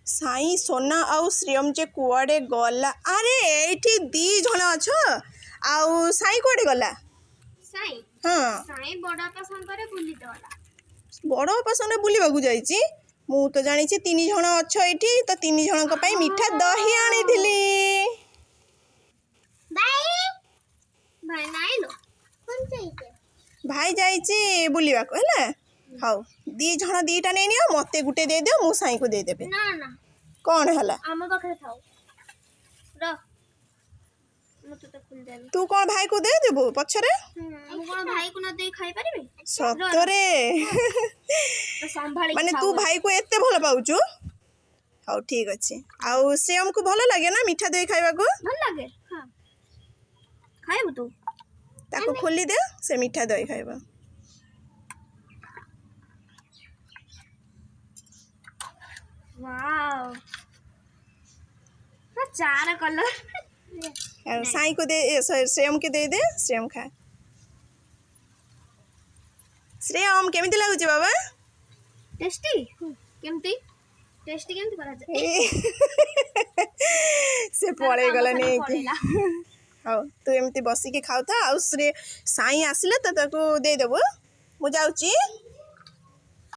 साई सोना आउ श्रेयम जे कुआडे गला। अरे एठी दी जण अछ आउ साई कुआडे गला। साई हाँ साई बड़ा पसंद करे बुली गला। बड़ पसंद बुलिबाकू जाइची। मु तो जानी छी 3 जण अछ एठी तो 3 जण को पई मिठा दही आनी थिली। भाई भाई नाइ लो कौन चाहिए भाई जाइची बुलिबाकू हैला। हाउ दी जण दीटा नै नियो मते गुटे दे दियो मु साई को दे देबे। ना ना कोन हला आम पाखे थाओ र मत तो खुल जाबे। तू कोन भाई को दे देबो पछरे। मु कोन भाई को न दे खाई परिबे सतरे तो संभाली माने तू भाई को एते भल पाउचू। हाउ ठीक अछि। आउ श्रेयम को भल लागे ना मिठा दही खाइबा को। भल लागे हां खाइबो तू ताको खोली दे से मिठा दही खाइबा। वाओ ना चार कलर साई को दे श्रेयम के दे दे श्रेयम खा। श्रेयम केमिति लागुची बाबा। टेस्टी केमती टेस्टी केमती करा जाए से पड़े गला नहीं कि हाउ तू एमती बसी के खाउ था। आउ साई आसिले तो ताको दे देबो। मु जाउची।